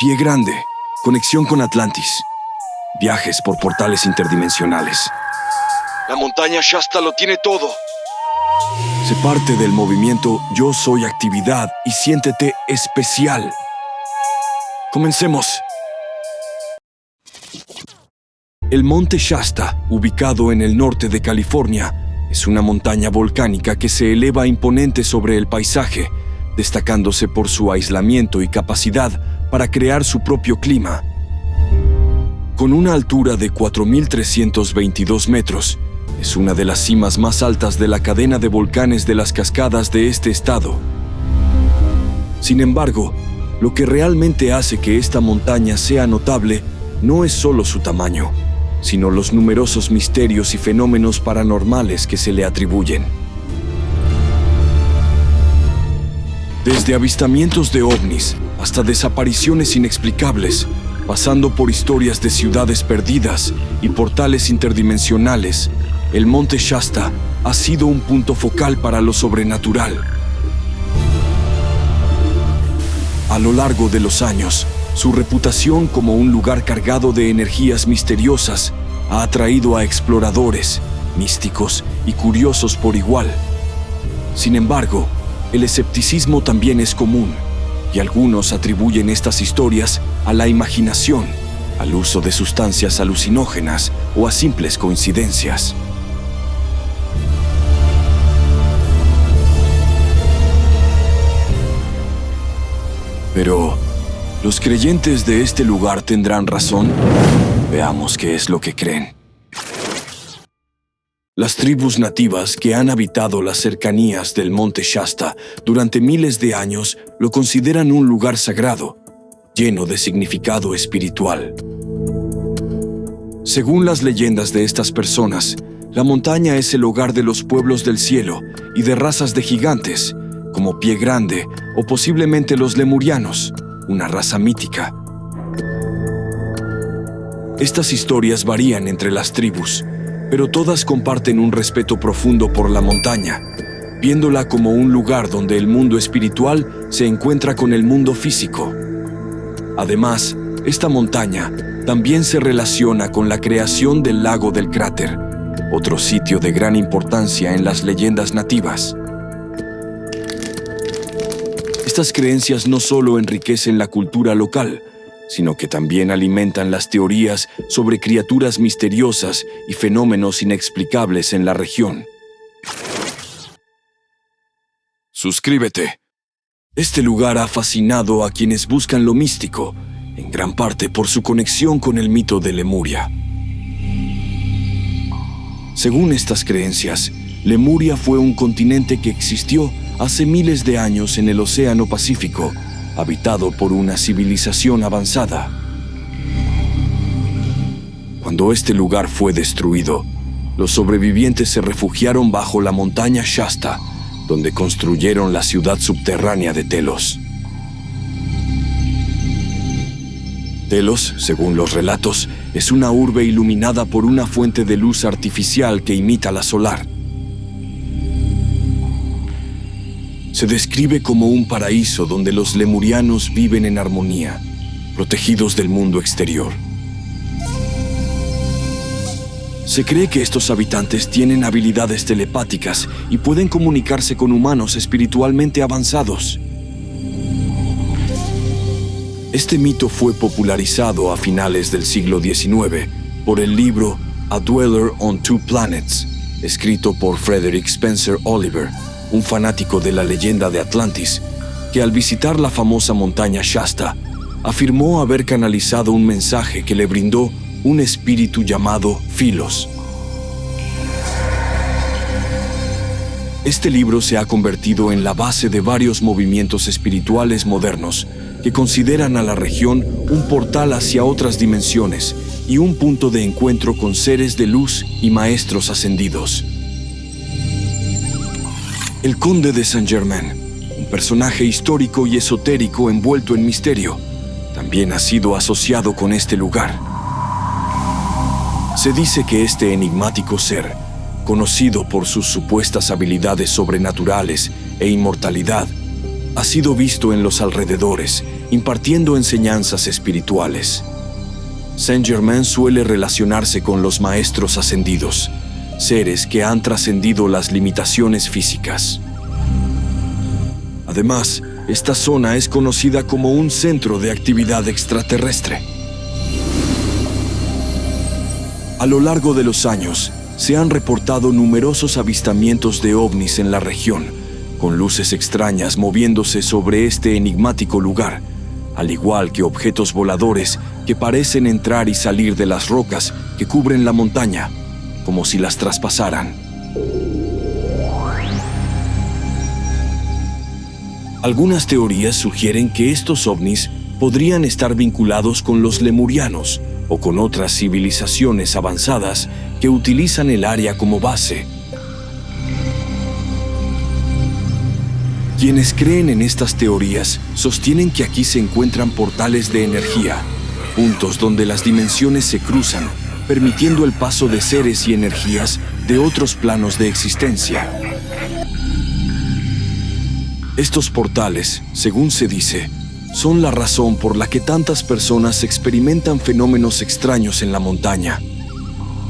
Pie Grande, conexión con Atlantis. Viajes por portales interdimensionales. La montaña Shasta lo tiene todo. Sé parte del movimiento Yo Soy Actividad y siéntete especial. Comencemos. El monte Shasta, ubicado en el norte de California, es una montaña volcánica que se eleva imponente sobre el paisaje, destacándose por su aislamiento y capacidad para crear su propio clima. Con una altura de 4.322 metros, es una de las cimas más altas de la cadena de volcanes de las Cascadas de este estado. Sin embargo, lo que realmente hace que esta montaña sea notable no es solo su tamaño, sino los numerosos misterios y fenómenos paranormales que se le atribuyen. Desde avistamientos de ovnis hasta desapariciones inexplicables, pasando por historias de ciudades perdidas y portales interdimensionales, el monte Shasta ha sido un punto focal para lo sobrenatural. A lo largo de los años, su reputación como un lugar cargado de energías misteriosas ha atraído a exploradores, místicos y curiosos por igual. Sin embargo, el escepticismo también es común, y algunos atribuyen estas historias a la imaginación, al uso de sustancias alucinógenas o a simples coincidencias. Pero, ¿los creyentes de este lugar tendrán razón? Veamos qué es lo que creen. Las tribus nativas que han habitado las cercanías del monte Shasta durante miles de años lo consideran un lugar sagrado, lleno de significado espiritual. Según las leyendas de estas personas, la montaña es el hogar de los pueblos del cielo y de razas de gigantes, como Pie Grande o posiblemente los lemurianos, una raza mítica. Estas historias varían entre las tribus, pero todas comparten un respeto profundo por la montaña, viéndola como un lugar donde el mundo espiritual se encuentra con el mundo físico. Además, esta montaña también se relaciona con la creación del lago del cráter, otro sitio de gran importancia en las leyendas nativas. Estas creencias no solo enriquecen la cultura local, sino que también alimentan las teorías sobre criaturas misteriosas y fenómenos inexplicables en la región. Suscríbete. Este lugar ha fascinado a quienes buscan lo místico, en gran parte por su conexión con el mito de Lemuria. Según estas creencias, Lemuria fue un continente que existió hace miles de años en el Océano Pacífico, habitado por una civilización avanzada. Cuando este lugar fue destruido, los sobrevivientes se refugiaron bajo la montaña Shasta, donde construyeron la ciudad subterránea de Telos. Telos, según los relatos, es una urbe iluminada por una fuente de luz artificial que imita la solar. Se describe como un paraíso donde los lemurianos viven en armonía, protegidos del mundo exterior. Se cree que estos habitantes tienen habilidades telepáticas y pueden comunicarse con humanos espiritualmente avanzados. Este mito fue popularizado a finales del siglo XIX por el libro A Dweller on Two Planets, escrito por Frederick Spencer Oliver, un fanático de la leyenda de Atlantis, que al visitar la famosa montaña Shasta, afirmó haber canalizado un mensaje que le brindó un espíritu llamado Philos. Este libro se ha convertido en la base de varios movimientos espirituales modernos que consideran a la región un portal hacia otras dimensiones y un punto de encuentro con seres de luz y maestros ascendidos. El Conde de Saint-Germain, un personaje histórico y esotérico envuelto en misterio, también ha sido asociado con este lugar. Se dice que este enigmático ser, conocido por sus supuestas habilidades sobrenaturales e inmortalidad, ha sido visto en los alrededores impartiendo enseñanzas espirituales. Saint-Germain suele relacionarse con los maestros ascendidos, seres que han trascendido las limitaciones físicas. Además, esta zona es conocida como un centro de actividad extraterrestre. A lo largo de los años, se han reportado numerosos avistamientos de ovnis en la región, con luces extrañas moviéndose sobre este enigmático lugar, al igual que objetos voladores que parecen entrar y salir de las rocas que cubren la montaña, como si las traspasaran. Algunas teorías sugieren que estos ovnis podrían estar vinculados con los lemurianos o con otras civilizaciones avanzadas que utilizan el área como base. Quienes creen en estas teorías sostienen que aquí se encuentran portales de energía, puntos donde las dimensiones se cruzan, permitiendo el paso de seres y energías de otros planos de existencia. Estos portales, según se dice, son la razón por la que tantas personas experimentan fenómenos extraños en la montaña.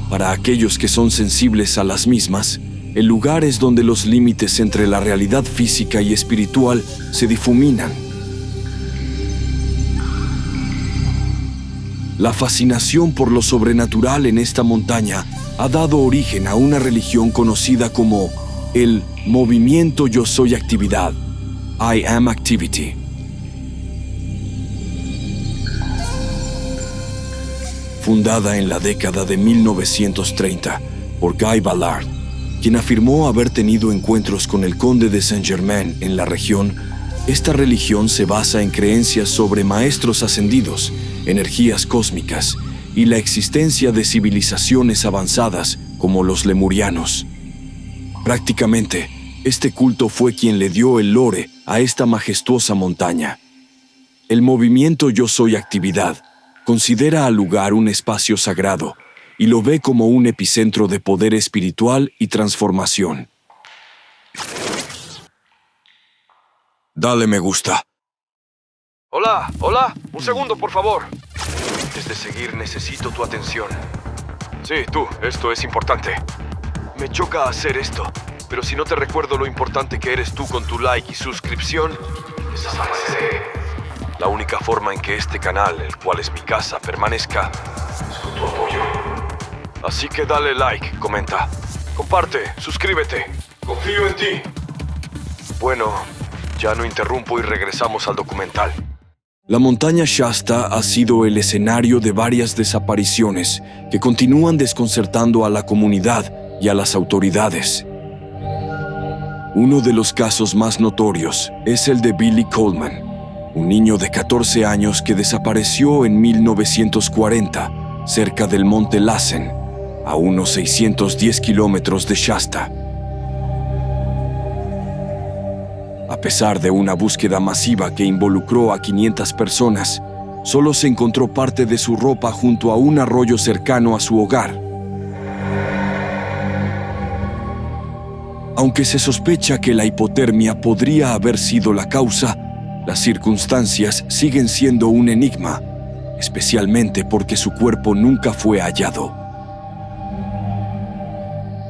Para aquellos que son sensibles a las mismas, el lugar es donde los límites entre la realidad física y espiritual se difuminan. La fascinación por lo sobrenatural en esta montaña ha dado origen a una religión conocida como el Movimiento Yo Soy Actividad, I Am Activity. Fundada en la década de 1930 por Guy Ballard, quien afirmó haber tenido encuentros con el conde de Saint-Germain en la región, esta religión se basa en creencias sobre maestros ascendidos, energías cósmicas y la existencia de civilizaciones avanzadas como los lemurianos. Prácticamente, este culto fue quien le dio el lore a esta majestuosa montaña. El movimiento Yo Soy Actividad considera al lugar un espacio sagrado y lo ve como un epicentro de poder espiritual y transformación. Dale me gusta. Hola, un segundo, por favor. Antes de seguir, necesito tu atención. Sí, tú, esto es importante. Me choca hacer esto, pero si no te recuerdo lo importante que eres tú con tu like y suscripción, desapareceré. La única forma en que este canal, el cual es mi casa, permanezca es con tu apoyo. Así que dale like, comenta, comparte, suscríbete. Confío en ti. Bueno, ya no interrumpo y regresamos al documental. La montaña Shasta ha sido el escenario de varias desapariciones que continúan desconcertando a la comunidad y a las autoridades. Uno de los casos más notorios es el de Billy Coleman, un niño de 14 años que desapareció en 1940 cerca del monte Lassen, a unos 610 kilómetros de Shasta. A pesar de una búsqueda masiva que involucró a 500 personas, solo se encontró parte de su ropa junto a un arroyo cercano a su hogar. Aunque se sospecha que la hipotermia podría haber sido la causa, las circunstancias siguen siendo un enigma, especialmente porque su cuerpo nunca fue hallado.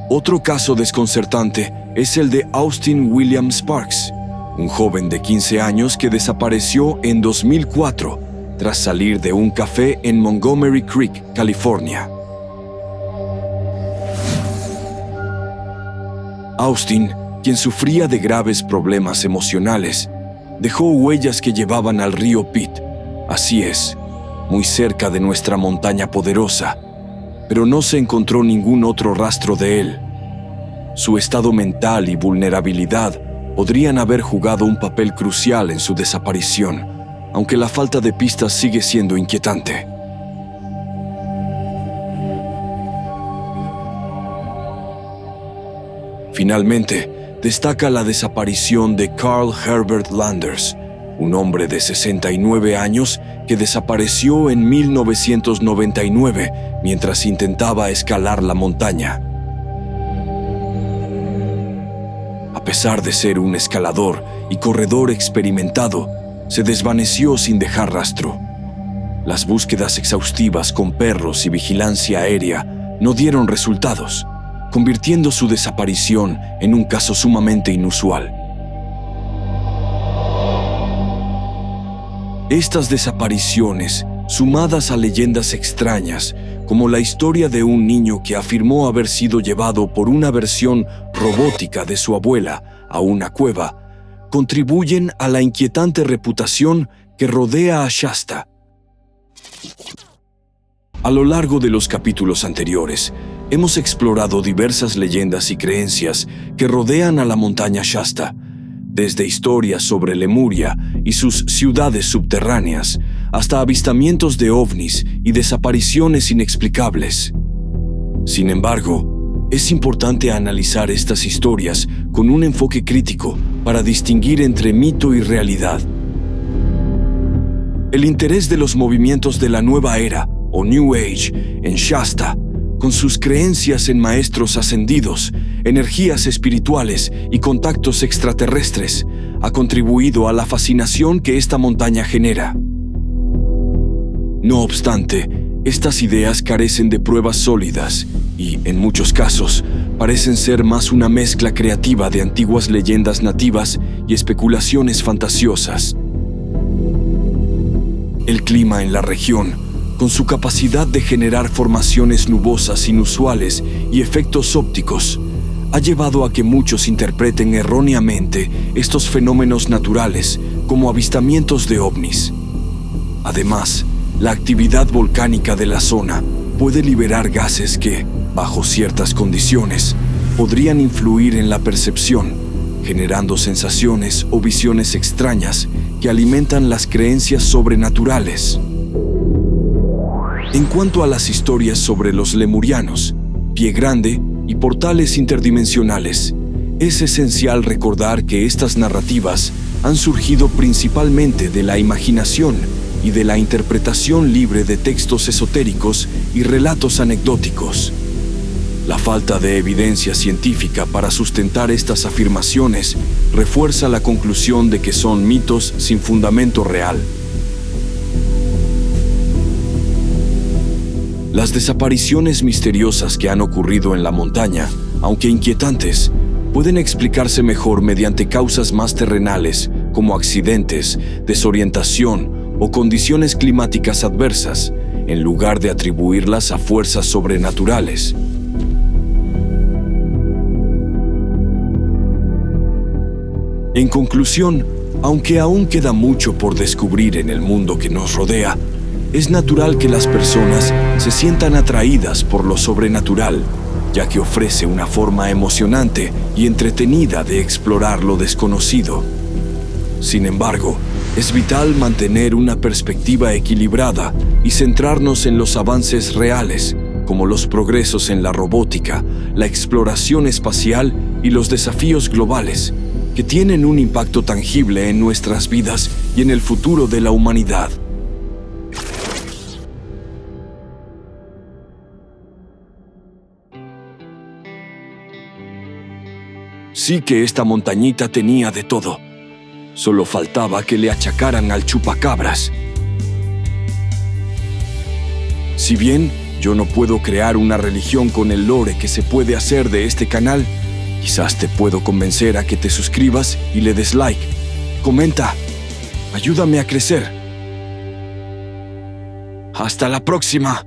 Otro caso desconcertante es el de Austin William Sparks, un joven de 15 años que desapareció en 2004 tras salir de un café en Montgomery Creek, California. Austin, quien sufría de graves problemas emocionales, dejó huellas que llevaban al río Pitt, así es, muy cerca de nuestra montaña poderosa, pero no se encontró ningún otro rastro de él. Su estado mental y vulnerabilidad podrían haber jugado un papel crucial en su desaparición, aunque la falta de pistas sigue siendo inquietante. Finalmente, destaca la desaparición de Carl Herbert Landers, un hombre de 69 años que desapareció en 1999 mientras intentaba escalar la montaña. A pesar de ser un escalador y corredor experimentado, se desvaneció sin dejar rastro. Las búsquedas exhaustivas con perros y vigilancia aérea no dieron resultados, convirtiendo su desaparición en un caso sumamente inusual. Estas desapariciones, sumadas a leyendas extrañas, como la historia de un niño que afirmó haber sido llevado por una versión robótica de su abuela a una cueva, contribuyen a la inquietante reputación que rodea a Shasta. A lo largo de los capítulos anteriores, hemos explorado diversas leyendas y creencias que rodean a la montaña Shasta, desde historias sobre Lemuria y sus ciudades subterráneas, hasta avistamientos de ovnis y desapariciones inexplicables. Sin embargo, es importante analizar estas historias con un enfoque crítico para distinguir entre mito y realidad. El interés de los movimientos de la nueva era, o New Age, en Shasta, con sus creencias en maestros ascendidos, energías espirituales y contactos extraterrestres, ha contribuido a la fascinación que esta montaña genera. No obstante, estas ideas carecen de pruebas sólidas y, en muchos casos, parecen ser más una mezcla creativa de antiguas leyendas nativas y especulaciones fantasiosas. El clima en la región, con su capacidad de generar formaciones nubosas inusuales y efectos ópticos, ha llevado a que muchos interpreten erróneamente estos fenómenos naturales como avistamientos de ovnis. Además, la actividad volcánica de la zona puede liberar gases que, bajo ciertas condiciones, podrían influir en la percepción, generando sensaciones o visiones extrañas que alimentan las creencias sobrenaturales. En cuanto a las historias sobre los lemurianos, Pie Grande y portales interdimensionales, es esencial recordar que estas narrativas han surgido principalmente de la imaginación y de la interpretación libre de textos esotéricos y relatos anecdóticos. La falta de evidencia científica para sustentar estas afirmaciones refuerza la conclusión de que son mitos sin fundamento real. Las desapariciones misteriosas que han ocurrido en la montaña, aunque inquietantes, pueden explicarse mejor mediante causas más terrenales, como accidentes, desorientación o condiciones climáticas adversas, en lugar de atribuirlas a fuerzas sobrenaturales. En conclusión, aunque aún queda mucho por descubrir en el mundo que nos rodea, es natural que las personas se sientan atraídas por lo sobrenatural, ya que ofrece una forma emocionante y entretenida de explorar lo desconocido. Sin embargo, es vital mantener una perspectiva equilibrada y centrarnos en los avances reales, como los progresos en la robótica, la exploración espacial y los desafíos globales, que tienen un impacto tangible en nuestras vidas y en el futuro de la humanidad. Sí que esta montañita tenía de todo. Solo faltaba que le achacaran al chupacabras. Si bien yo no puedo crear una religión con el lore que se puede hacer de este canal, quizás te puedo convencer a que te suscribas y le des like. Comenta. Ayúdame a crecer. Hasta la próxima.